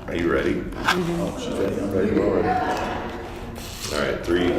Are you ready? Oh, she's ready. I'm ready. We're all ready. All right, 3, 2,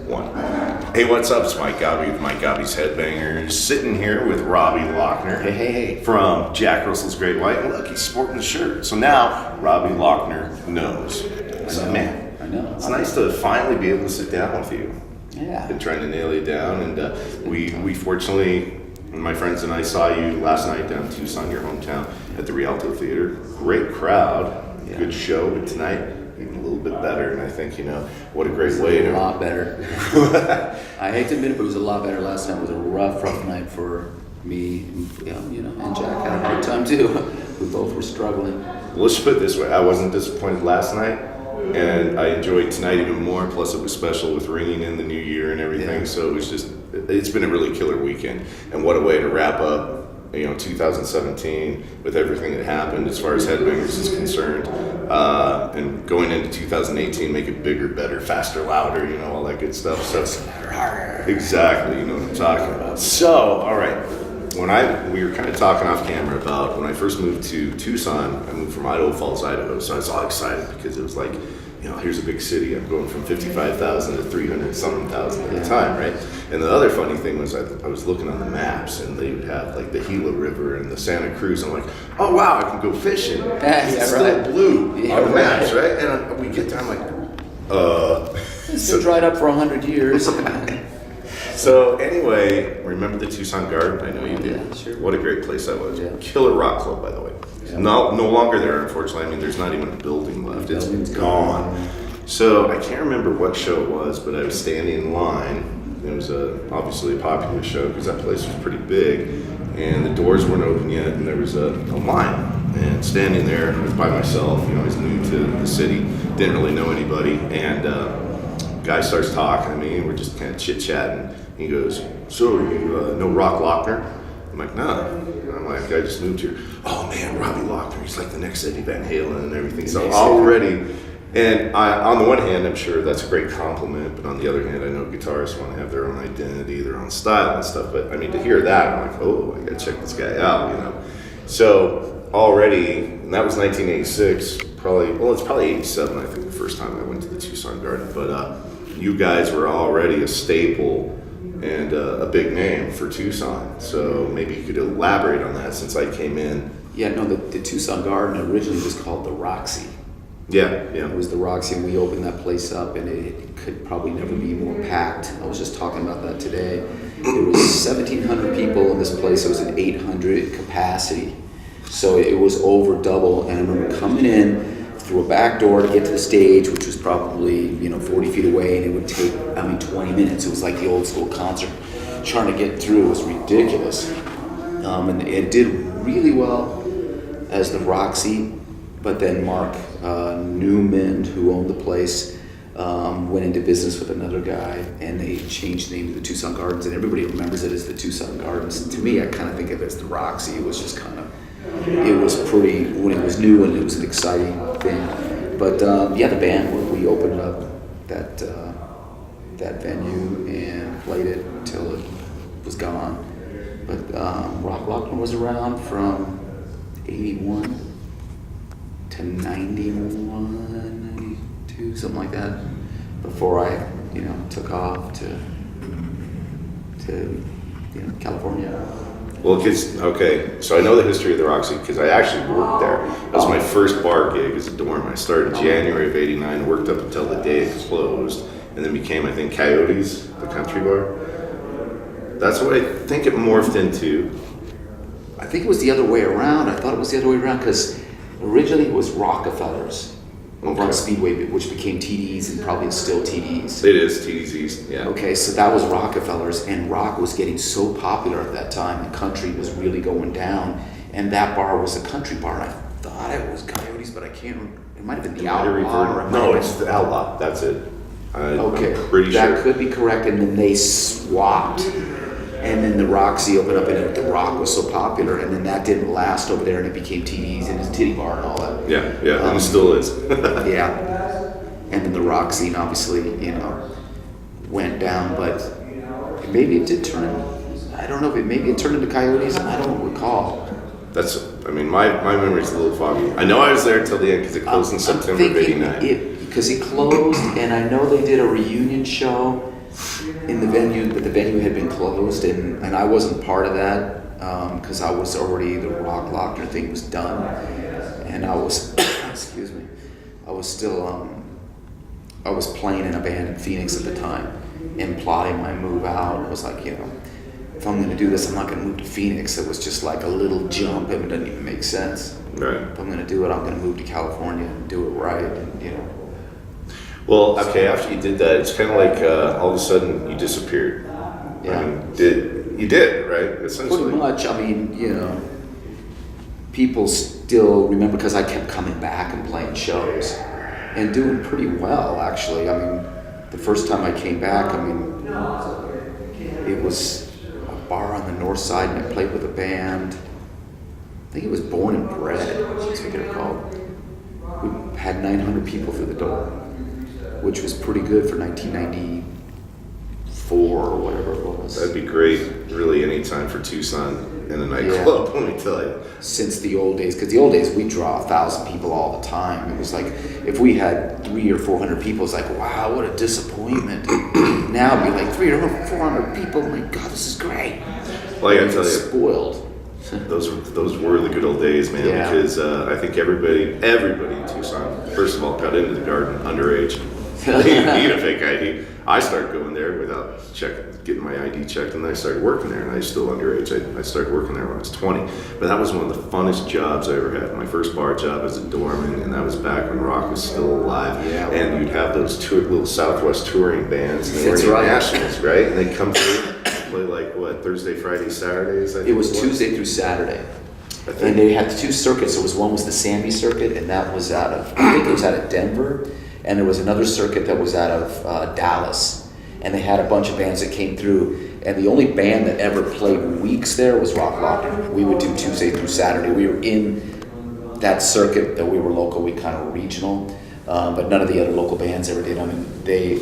1. Hey, what's up? It's Mike Gaube with Mike Gaube's Headbangers. Sitting here with Robby Lochner. Hey. From Jack Russell's Great White. And look, he's sporting the shirt. So now, Robby Lochner knows. So, man, I know. It's nice to finally be able to sit down with you. Yeah. Been trying to nail you down, and we fortunately, my friends and I saw you last night down in Tucson, your hometown, at the Rialto Theater. Great crowd, good show, but tonight even a little bit better. And I think what a great way to. A lot better. I hate to admit it, but it was a lot better last night. It was a rough night for me, and Jack had a hard time too. We both were struggling. Let's just put it this way: I wasn't disappointed last night. And I enjoyed tonight even more, plus it was special with ringing in the new year and everything, so it's been a really killer weekend. And what a way to wrap up, 2017 with everything that happened as far as Headbangers is concerned. And going into 2018, make it bigger, better, faster, louder, all that good stuff. So exactly, you know what I'm talking about. So, all right. We were kind of talking off camera about when I first moved to Tucson. I moved from Idaho Falls, Idaho, so I was all excited because it was like, here's a big city. I'm going from 55,000 to 300-something thousand at the time, right? And the other funny thing was I was looking on the maps, and they would have like the Gila River and the Santa Cruz. I'm like, oh wow, I can go fishing. It's still blue on the maps, right? And we get there, I'm like, It's been dried up for 100 years. So anyway, remember the Tucson Garden? I know you did. Yeah, sure. What a great place that was. Yeah. Killer rock club, by the way. Yeah. No longer there, unfortunately. I mean, there's not even a building left. It's gone. So I can't remember what show it was, but I was standing in line. It was obviously a popular show because that place was pretty big, and the doors weren't open yet, and there was a line. And standing there, I was by myself. I was new to the city, didn't really know anybody, and guy starts talking to me, and we're just kind of chit-chatting. He goes, so you know Rock Lochner? I'm like, no. I'm like, I just moved here. Oh man, Robby Lochner, he's like the next Eddie Van Halen and everything. So already, and on the one hand, I'm sure that's a great compliment, but on the other hand, I know guitarists want to have their own identity, their own style and stuff. But I mean, to hear that, I'm like, oh, I gotta check this guy out, So already, and that was 1986, it's probably 87, I think, the first time I went to the Tucson Garden. But you guys were already a staple and a big name for Tucson. So maybe you could elaborate on that since I came in. Yeah, no, the Tucson Garden originally was called the Roxy. Yeah. It was the Roxy, and we opened that place up, and it could probably never be more packed. I was just talking about that today. There was 1,700 people in this place. It was an 800 capacity. So it was over double, and I remember coming in through a back door to get to the stage, which was probably 40 feet away, and it would take 20 minutes. It was like the old school concert. Trying to get through was ridiculous, and it did really well as the Roxy. But then Mark Newman, who owned the place, went into business with another guy, and they changed the name to the Tucson Gardens, and everybody remembers it as the Tucson Gardens. And to me, I kind of think of it as the Roxy. It was just kind of. It was pretty, when it was new, and it was an exciting thing. But the band, we opened up that venue and played it until it was gone. But Rock Lochner was around from 81 to 91, 92, something like that, before I, took off to California. Well, okay, so I know the history of the Roxy because I actually worked there. That was my first bar gig as a dorm. I started January of '89, worked up until the day it closed, and then became, I think, Coyotes, the country bar. That's what I think it morphed into. I think it was the other way around. I thought it was the other way around because originally it was Rockefellers over on Speedway, which became TDs and probably is still TDs. It is TDs East, yeah. Okay, so that was Rockefellers, and rock was getting so popular at that time, and country was really going down, and that bar was a country bar. And I thought it was Coyotes, but I can't remember. It might have been the Outlaw. No, it's the Outlaw. That's it. Okay, I'm pretty sure. That could be correct, and then they swapped. And then the Roxy opened up, and the rock was so popular, and then that didn't last over there, and it became TDs and his titty bar and all that. Yeah, and it still is. Yeah, and then the rock scene obviously, went down, but maybe it did turn. I don't know if maybe it turned into Coyotes. I don't recall. That's I mean, my memory's a little foggy. I know I was there till the end because it closed in September of '89. Because it closed, and I know they did a reunion show in the venue, but the venue had been closed, and I wasn't part of that because I was already, the Lochner thing was done, and I was, excuse me, I was still, I was playing in a band in Phoenix at the time and plotting my move out. I was like, you know, if I'm going to do this, I'm not going to move to Phoenix. It was just like a little jump, and it doesn't even make sense. Right. If I'm going to do it, I'm going to move to California and do it right, and, you know. Well, okay, after you did that, it's kind of like all of a sudden you disappeared. Yeah. I mean, you did, right? Essentially. Pretty much. I mean, you know, people still remember because I kept coming back and playing shows and doing pretty well, actually. I mean, the first time I came back, I mean, it was a bar on the north side, and I played with a band. I think it was Born and Bred, that's what they were called. We had 900 people through the door, which was pretty good for 1994 or whatever it was. That'd be great, really, any time for Tucson in a nightclub, let me tell you. Since the old days, because the old days we draw 1,000 people all the time. It was like if we had 300 or 400 people, it's like, wow, what a disappointment. Now it'd be like 300 or 400 people. Oh my God, this is great. Well, I gotta tell you, spoiled. those were the good old days, man. Yeah. Because I think everybody in Tucson, first of all, got into the garden underage. You didn't need a fake ID. I started going there without getting my ID checked, and then I started working there, and I was still underage. I started working there when I was 20. But that was one of the funnest jobs I ever had. My first bar job as a doorman, and that was back when rock was still alive. Yeah. And you'd have those little Southwest touring bands, and they were That's right. nationals, right? And they'd come through and play like, what, Thursday, Friday, Saturdays? I think It was Tuesday through Saturday. I think. And they had two circuits. There was one was the Sammy circuit, and that was out of, I think it was out of Denver. And there was another circuit that was out of Dallas. And they had a bunch of bands that came through. And the only band that ever played weeks there was Lochner. We would do Tuesday through Saturday. We were in that circuit that we were local, we kind of were regional. But none of the other local bands ever did. I mean,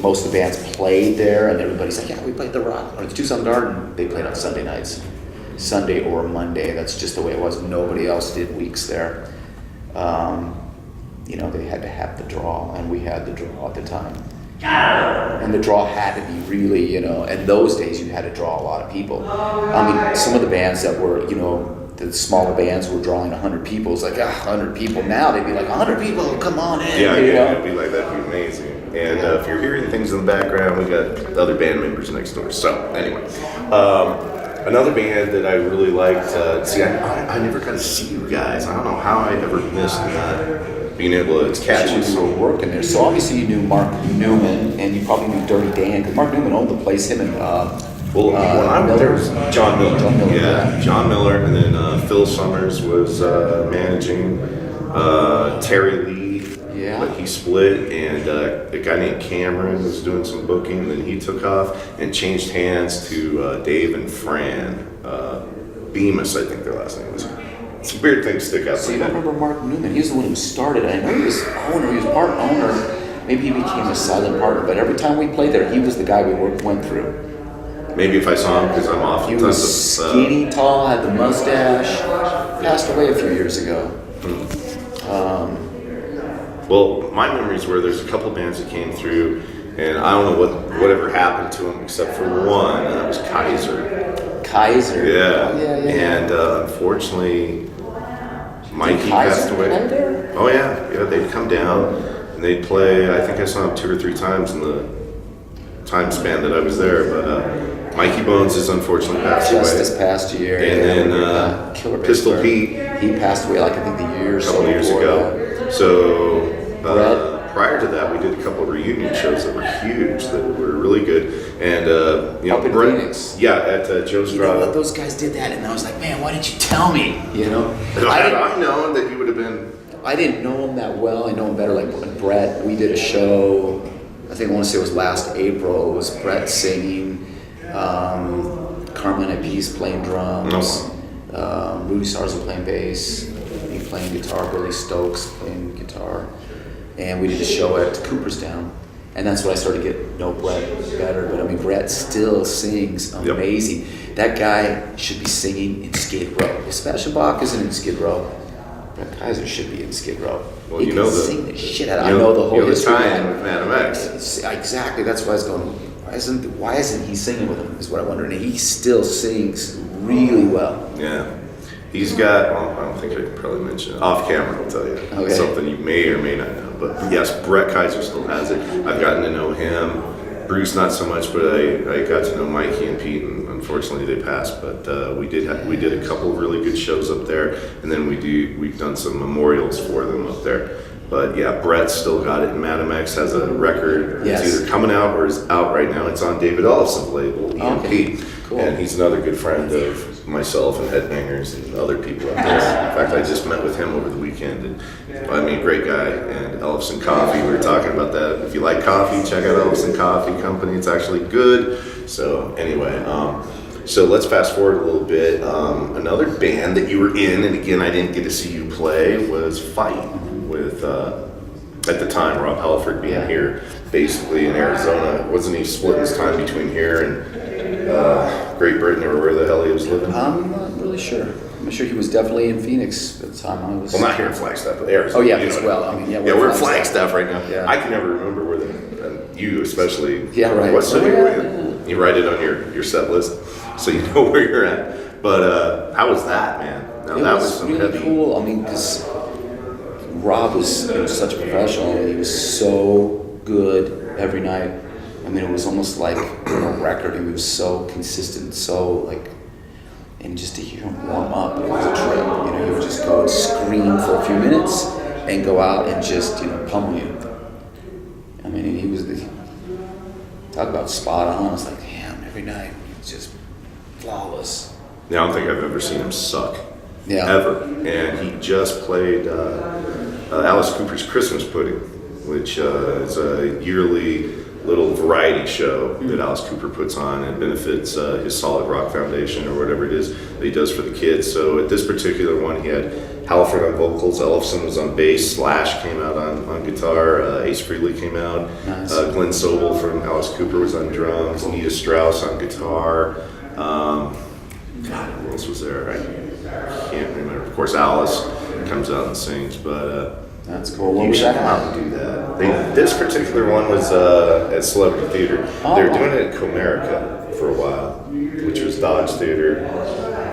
most of the bands played there, and everybody's like, yeah, we played the Rock or the Tucson Garden. They played on Sunday nights, Sunday or Monday. That's just the way it was. Nobody else did weeks there. You know, they had to have the draw, and we had the draw at the time. And the draw had to be really, you know, in those days you had to draw a lot of people. I mean, some of the bands that were, you know, the smaller bands were drawing 100 people. It's like, 100 people. Now they'd be like, 100 people, come on in. Yeah, you know? it'd be like, that'd be amazing. And if you're hearing things in the background, we got other band members next door. So, anyway. Another band that I really liked, I never got to see you guys. I don't know how I ever missed being able to catch you. You were working there. So obviously you knew Mark Newman, and you probably knew Dirty Dan, because Mark Newman owned the place, him and When I went there, was John Miller. John Miller, Yeah, John Miller, and then Phil Summers was managing. Terry Lee, Yeah. but he split, and a guy named Cameron was doing some booking, and then he took off and changed hands to Dave and Fran Bemis, I think their last name was. It's a weird thing to stick out. So you don't remember Mark Newman? He was the one who started it. I know he was owner. He was part owner. Maybe he became a silent partner. But every time we played there, he was the guy we went through. Maybe if I saw him, because I'm off. He was skinny, tall, had the mustache. Passed away a few years ago. Well, my memories were there's a couple of bands that came through, and I don't know whatever happened to them except for one, and that was Kaiser. Kaiser. Yeah. Oh, yeah. And unfortunately, Mikey Kaiser passed away. play there? Oh yeah, they'd come down and they'd play. I think I saw him 2 or 3 times in the time span that I was there. But Mikey Bones is unfortunately passed Just away. this past year. And then Killer Pistol Bass Pete. He passed away like I think the year or A so couple years before ago. that. So Brett? prior to that, we did a couple of reunion shows that were huge, that were really good. And Up in Brett- Phoenix. Yeah, at Joe You know what? Strada. Those guys did that, and I was like, man, why didn't you tell me? You know, Had I known that you would have been. I didn't know him that well. I know him better. Like when Brett, we did a show. I think I want to say it was last April. It was Brett singing, Carmen at Peace playing drums, Rudy Sarzo playing bass, me playing guitar, Billy Stokes playing guitar, and we did a show at Cooperstown. And that's when I started to get to know Brett better. But I mean, Brett still sings amazing. That guy should be singing in Skid Row. If Sebastian Bach isn't in Skid Row, Brett Kaiser should be in Skid Row. Well, he you can know sing the shit out of it. I know the whole history. tie-in with Madam X. Exactly. That's why I was going, why isn't he singing with him, is what I wonder. And he still sings really well. Yeah. He's got, well, I don't think I can probably mention it. Off camera, I'll tell you. Okay. Something you may or may not know. But yes, Brett Kaiser still has it. I've gotten to know him. Bruce, not so much, but I got to know Mikey and Pete, and unfortunately they passed. But we did a couple of really good shows up there, and then we've done some memorials for them up there. But yeah, Brett's still got it. And Madam X has a record. Yes. It's either coming out or is out right now. It's on David Ollison's label, EMP. Okay. Cool. And he's another good friend of myself and Headbangers and other people up there. In fact, I just met with him over the weekend. And, I mean, great guy. And Ellefson Coffee, we were talking about that. If you like coffee, check out Ellefson Coffee Company. It's actually good. So anyway, so let's fast forward a little bit. Another band that you were in, and again, I didn't get to see you play, was Fight with, at the time, Rob Halford being here, basically in Arizona. Wasn't he splitting his time between here and Great Britain, or where the hell he was living? I'm not really sure. I'm sure he was definitely in Phoenix at the time I was. Well, not here in Flagstaff, but Arizona. Oh yeah, you as know. well. I mean, yeah, We're in Flagstaff right now. Yeah. I can never remember where you especially. Yeah, right. What city Oh, were yeah, you? yeah. You write it on your set list, so you know where you're at. But how was that, man? Now, It that was some really heavy. cool. I mean, because Rob was such a professional, and he was so good every night. I mean, it was almost like a record. He was so consistent, so like, and just to hear him warm up, it was a trip. You know, he would just go and scream for a few minutes and go out and just, pummel you. I mean, and he was talk about spot on. It's like, damn, every night it's just flawless. Yeah, I don't think I've ever seen him suck. Yeah. Ever. And he just played Alice Cooper's Christmas Pudding, which is a yearly little variety show that Alice Cooper puts on and benefits his Solid Rock Foundation or whatever it is that he does for the kids. So at this particular one, he had Halford on vocals, Ellefson was on bass, Slash came out on guitar, Ace Frehley came out, Nice. Glenn Sobel from Alice Cooper was on drums, Nita Strauss on guitar. God, who else was there? I can't remember. Of course, Alice comes out and sings, but That's cool. What you was should that come at? out and do that. This particular one was at Celebrity Theater. Oh, they were wow. doing it at Comerica for a while, which was Dodge Theater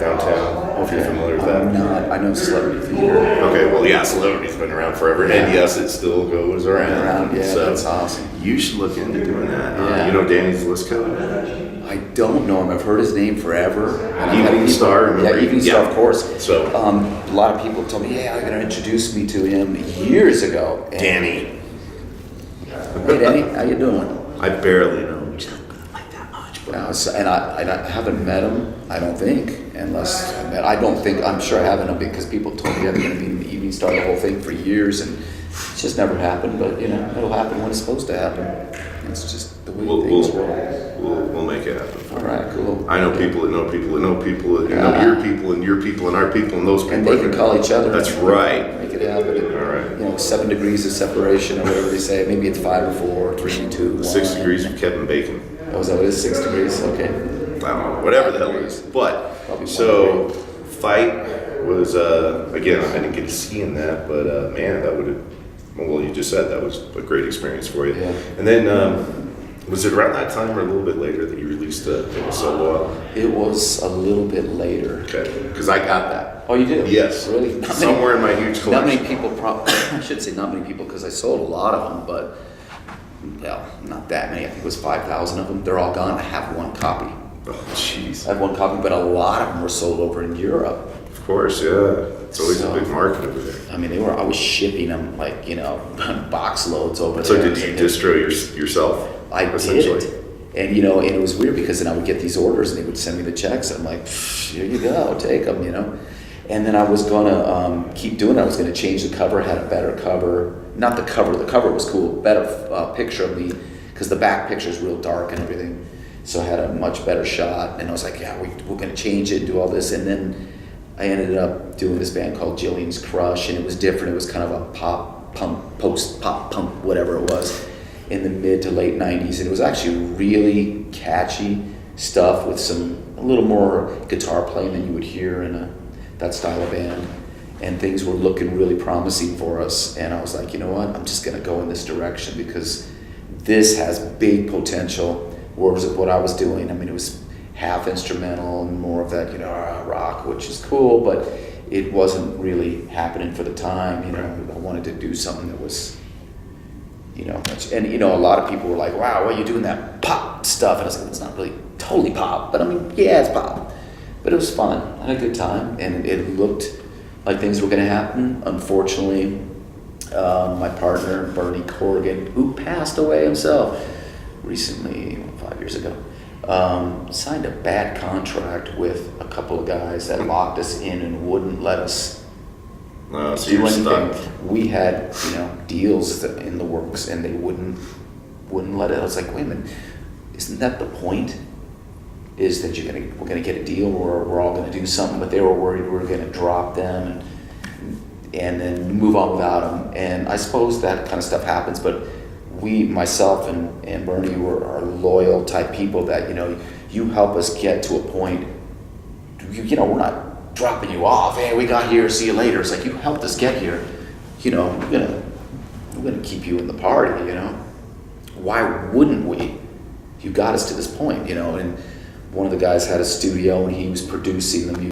downtown. If you're familiar with that. I'm not. I know Celebrity Theater. Okay, well, yeah, Celebrity's been around forever, and yes, it still goes around. Yeah, So that's awesome. you should look into doing that. Yeah. You know Danny Zelisko? I don't know him. I've heard his name forever. And I've had Evening people- Star, remember? Yeah, Evening Star, of course. So- a lot of people told me, yeah, they're going to introduce me to him years ago. And, Danny. Hey, Danny, how you doing? I barely know him. Just like that much. But And I haven't met him, I don't think, unless I met. I don't think, I'm sure I haven't, because people told me they're going to be in the Evening Star, the whole thing for years, and it's just never happened, but, it'll happen when it's supposed to happen. It's just the way things roll. we'll make it happen. All right, cool. I know people that know people that know people that know Yeah. your people and your people and our people and those people. And they can call each other. That's right. Make it happen. All right. 7 degrees of separation or whatever they say. Maybe it's 5 or 4, 3, 2, 1. 6 degrees of Kevin Bacon. Oh, is that what it is? 6 degrees? Okay. I don't know, whatever the hell it is. But, Probably so, Fight was, again, I didn't get to see in that, but man, that would have, well, you just said that was a great experience for you. Yeah. And then, was it around that time or a little bit later that you released a solo album? It was a little bit later. Okay, because I got that. Oh, you did? Yes. Really? Not many- Somewhere in my huge collection. Not many people, I should say not many people, because I sold a lot of them, but, well, not that many. I think it was 5,000 of them. They're all gone. I have one copy. Oh, jeez. I have one copy, but a lot of them were sold over in Europe. Of course, yeah. It's always So- a big market over there. I mean, I was shipping them like, box loads over So there. did you distro yourself? I did essentially? it. And, and it was weird because then I would get these orders and they would send me the checks. And I'm like, here you go, take them, And then I was going to keep doing it. I was going to change the cover, had a better cover. Not the cover was cool, better picture of me, because the back picture is real dark and everything. So I had a much better shot. And I was like, yeah, we're going to change it and do all this. And then I ended up doing this band called Jillian's Crush, and it was different. It was kind of a pop, punk, post-pop punk, whatever it was, in the mid to late 90s. And it was actually really catchy, stuff with a little more guitar playing than you would hear in that style of band. And things were looking really promising for us. And I was like, you know what, I'm just gonna go in this direction because this has big potential. Whereas what I was doing, I mean, it was half instrumental and more of that, rock, which is cool, but it wasn't really happening for the time. I wanted to do something that was, and a lot of people were like, wow, why are you doing that pop stuff? And I was like, it's not really totally pop, but I mean, yeah, it's pop. But it was fun. I had a good time, and it looked like things were going to happen. Unfortunately, my partner, Bernie Corrigan, who passed away himself recently, 5 years ago, signed a bad contract with a couple of guys that locked us in and wouldn't let us So do you're anything. stuck. We had, deals in the works, and they wouldn't let it. I was like, wait a minute, isn't that the point? Is that we're gonna get a deal, or we're all gonna do something? But they were worried we were gonna drop them and then move on without them. And I suppose that kind of stuff happens, but myself and Bernie are loyal type people that, you help us get to a point, we're not dropping you off. Hey, we got here, see you later. It's like, you helped us get here. We're gonna keep you in the party, Why wouldn't we? You got us to this point, and one of the guys had a studio and he was producing the music.